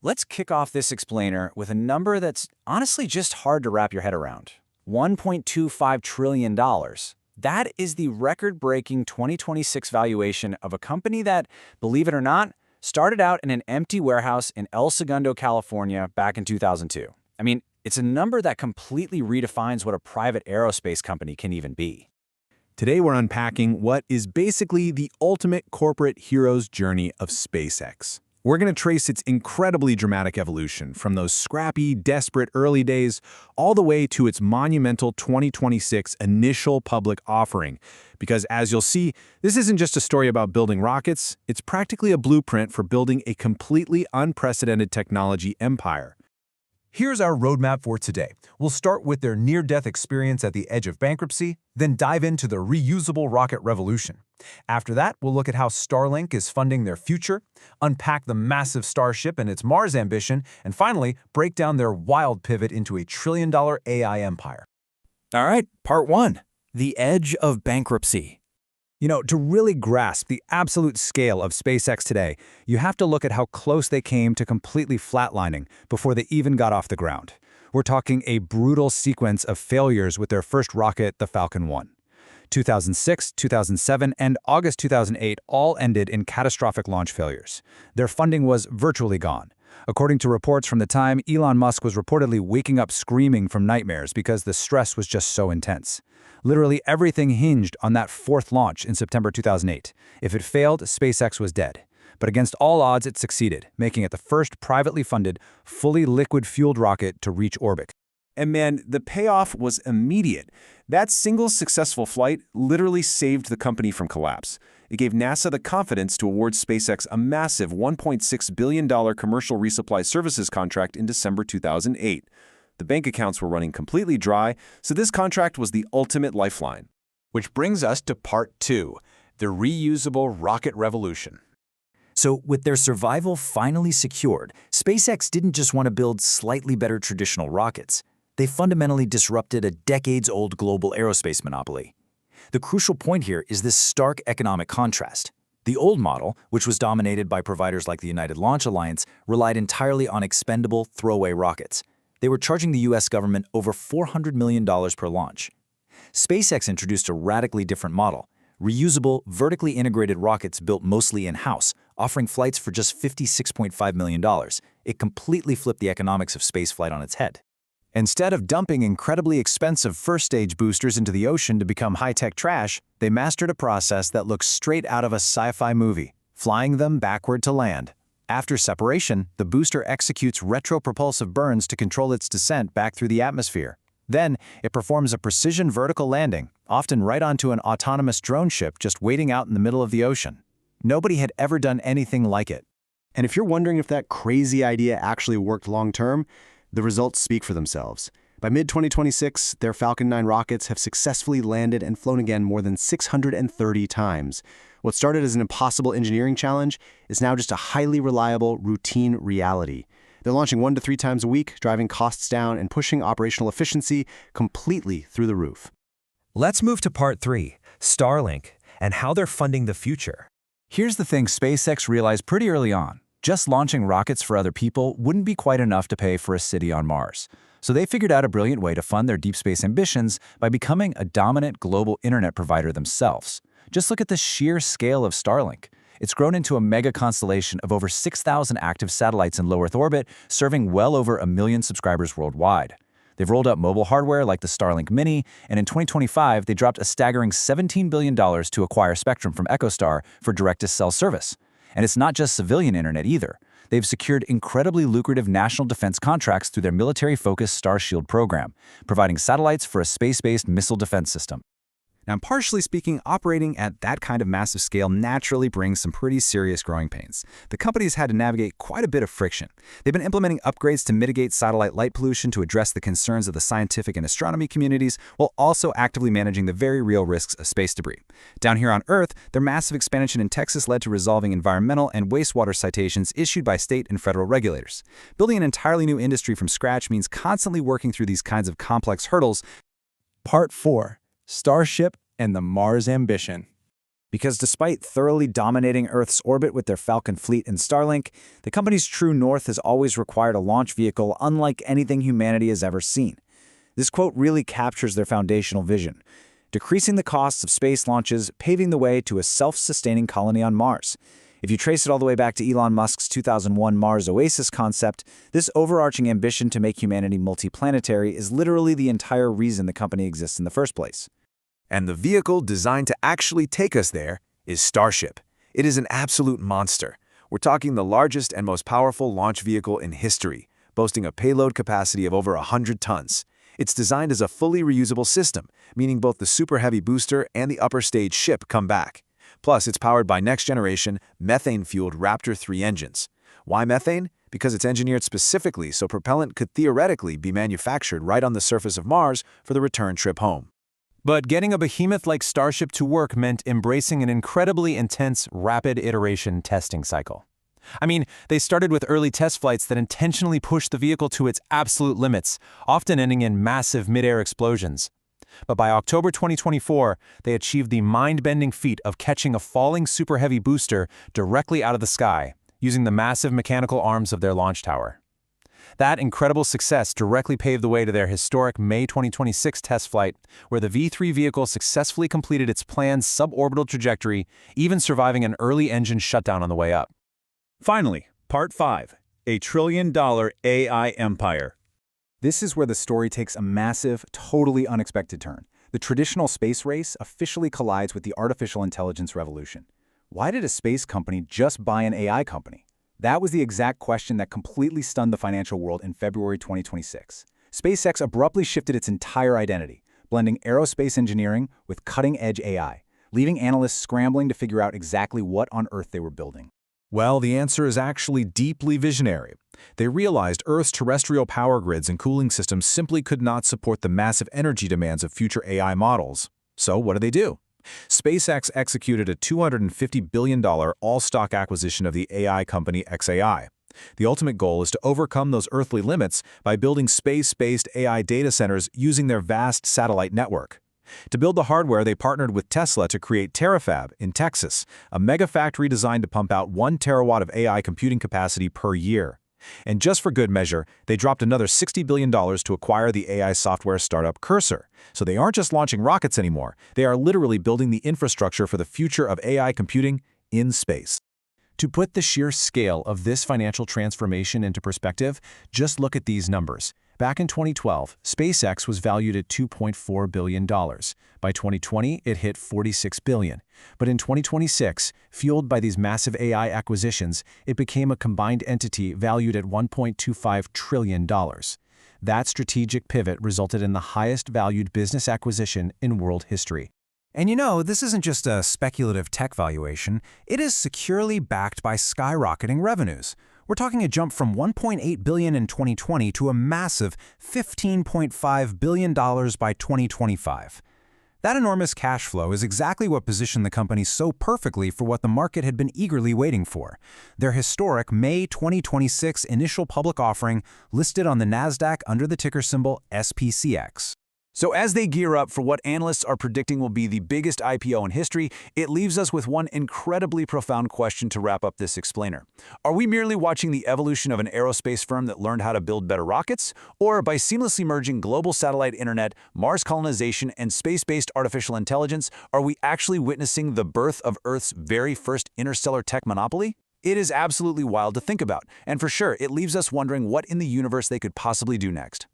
Let's kick off this explainer with a number that's honestly just hard to wrap your head around. $1.25 trillion. That is the record-breaking 2026 valuation of a company that, believe it or not, started out in an empty warehouse in El Segundo, California back in 2002. I mean, it's a number that completely redefines what a private aerospace company can even be. Today we're unpacking what is basically the ultimate corporate hero's journey of SpaceX. We're going to trace its incredibly dramatic evolution from those scrappy, desperate early days all the way to its monumental 2026 initial public offering. Because as you'll see, this isn't just a story about building rockets, it's practically a blueprint for building a completely unprecedented technology empire. Here's our roadmap for today. We'll start with their near-death experience at the edge of bankruptcy, then dive into the reusable rocket revolution. After that, we'll look at how Starlink is funding their future, unpack the massive Starship and its Mars ambition, and finally, break down their wild pivot into a trillion-dollar AI empire. All right, part one, the edge of bankruptcy. To really grasp the absolute scale of SpaceX today, you have to look at how close they came to completely flatlining before they even got off the ground. We're talking a brutal sequence of failures with their first rocket, the Falcon 1. 2006, 2007, and August 2008 all ended in catastrophic launch failures. Their funding was virtually gone. According to reports from the time, Elon Musk was reportedly waking up screaming from nightmares because the stress was just so intense. Literally everything hinged on that fourth launch in September 2008. If it failed, SpaceX was dead. But against all odds, it succeeded, making it the first privately funded, fully liquid-fueled rocket to reach orbit. And man, the payoff was immediate. That single successful flight literally saved the company from collapse. It gave NASA the confidence to award SpaceX a massive $1.6 billion commercial resupply services contract in December 2008. The bank accounts were running completely dry, so this contract was the ultimate lifeline. Which brings us to part two, the reusable rocket revolution. So with their survival finally secured, SpaceX didn't just want to build slightly better traditional rockets. They fundamentally disrupted a decades-old global aerospace monopoly. The crucial point here is this stark economic contrast. The old model, which was dominated by providers like the United Launch Alliance, relied entirely on expendable, throwaway rockets. They were charging the U.S. government over $400 million per launch. SpaceX introduced a radically different model, reusable, vertically integrated rockets built mostly in-house, offering flights for just $56.5 million. It completely flipped the economics of spaceflight on its head. Instead of dumping incredibly expensive first-stage boosters into the ocean to become high-tech trash, they mastered a process that looks straight out of a sci-fi movie, flying them backward to land. After separation, the booster executes retropropulsive burns to control its descent back through the atmosphere. Then, it performs a precision vertical landing, often right onto an autonomous drone ship just waiting out in the middle of the ocean. Nobody had ever done anything like it. And if you're wondering if that crazy idea actually worked long-term, the results speak for themselves. By mid-2026, their Falcon 9 rockets have successfully landed and flown again more than 630 times. What started as an impossible engineering challenge is now just a highly reliable, routine reality. They're launching 1 to 3 times a week, driving costs down and pushing operational efficiency completely through the roof. Let's move to part three, Starlink, and how they're funding the future. Here's the thing SpaceX realized pretty early on. Just launching rockets for other people wouldn't be quite enough to pay for a city on Mars. So they figured out a brilliant way to fund their deep space ambitions by becoming a dominant global internet provider themselves. Just look at the sheer scale of Starlink. It's grown into a mega constellation of over 6,000 active satellites in low Earth orbit, serving well over 1 million subscribers worldwide. They've rolled out mobile hardware like the Starlink Mini, and in 2025, they dropped a staggering $17 billion to acquire spectrum from EchoStar for direct-to-cell service. And it's not just civilian internet either. They've secured incredibly lucrative national defense contracts through their military-focused Starshield program, providing satellites for a space-based missile defense system. Now, partially speaking, operating at that kind of massive scale naturally brings some pretty serious growing pains. The company's had to navigate quite a bit of friction. They've been implementing upgrades to mitigate satellite light pollution to address the concerns of the scientific and astronomy communities, while also actively managing the very real risks of space debris. Down here on Earth, their massive expansion in Texas led to resolving environmental and wastewater citations issued by state and federal regulators. Building an entirely new industry from scratch means constantly working through these kinds of complex hurdles. Part 4. Starship and the Mars ambition. Because despite thoroughly dominating Earth's orbit with their Falcon fleet and Starlink, the company's true north has always required a launch vehicle unlike anything humanity has ever seen. This quote really captures their foundational vision: decreasing the costs of space launches, paving the way to a self-sustaining colony on Mars. If you trace it all the way back to Elon Musk's 2001 Mars Oasis concept, this overarching ambition to make humanity multiplanetary is literally the entire reason the company exists in the first place. And the vehicle designed to actually take us there is Starship. It is an absolute monster. We're talking the largest and most powerful launch vehicle in history, boasting a payload capacity of over 100 tons. It's designed as a fully reusable system, meaning both the Super Heavy booster and the upper stage ship come back. Plus, it's powered by next-generation, methane-fueled Raptor 3 engines. Why methane? Because it's engineered specifically so propellant could theoretically be manufactured right on the surface of Mars for the return trip home. But getting a behemoth like Starship to work meant embracing an incredibly intense, rapid iteration testing cycle. I mean, they started with early test flights that intentionally pushed the vehicle to its absolute limits, often ending in massive mid-air explosions. But by October 2024, they achieved the mind-bending feat of catching a falling Super Heavy booster directly out of the sky, using the massive mechanical arms of their launch tower. That incredible success directly paved the way to their historic May 2026 test flight, where the V3 vehicle successfully completed its planned suborbital trajectory, even surviving an early engine shutdown on the way up. Finally, Part 5, a trillion-dollar AI empire. This is where the story takes a massive, totally unexpected turn. The traditional space race officially collides with the artificial intelligence revolution. Why did a space company just buy an AI company? That was the exact question that completely stunned the financial world in February 2026. SpaceX abruptly shifted its entire identity, blending aerospace engineering with cutting-edge AI, leaving analysts scrambling to figure out exactly what on earth they were building. Well, the answer is actually deeply visionary. They realized Earth's terrestrial power grids and cooling systems simply could not support the massive energy demands of future AI models. So what do? SpaceX executed a $250 billion all-stock acquisition of the AI company xAI. The ultimate goal is to overcome those earthly limits by building space-based AI data centers using their vast satellite network. To build the hardware, they partnered with Tesla to create Terafab in Texas, a mega factory designed to pump out 1 terawatt of AI computing capacity per year. And just for good measure, they dropped another $60 billion to acquire the AI software startup Cursor. So they aren't just launching rockets anymore, they are literally building the infrastructure for the future of AI computing in space. To put the sheer scale of this financial transformation into perspective, just look at these numbers. Back in 2012, SpaceX was valued at $2.4 billion. By 2020, it hit $46 billion. But in 2026, fueled by these massive AI acquisitions, it became a combined entity valued at $1.25 trillion. That strategic pivot resulted in the highest valued business acquisition in world history. And you know, this isn't just a speculative tech valuation, it is securely backed by skyrocketing revenues. We're talking a jump from $1.8 billion in 2020 to a massive $15.5 billion by 2025. That enormous cash flow is exactly what positioned the company so perfectly for what the market had been eagerly waiting for: their historic May 2026 initial public offering listed on the NASDAQ under the ticker symbol SPCX. So as they gear up for what analysts are predicting will be the biggest IPO in history, it leaves us with one incredibly profound question to wrap up this explainer. Are we merely watching the evolution of an aerospace firm that learned how to build better rockets? Or by seamlessly merging global satellite internet, Mars colonization, and space-based artificial intelligence, are we actually witnessing the birth of Earth's very first interstellar tech monopoly? It is absolutely wild to think about, and for sure, it leaves us wondering what in the universe they could possibly do next.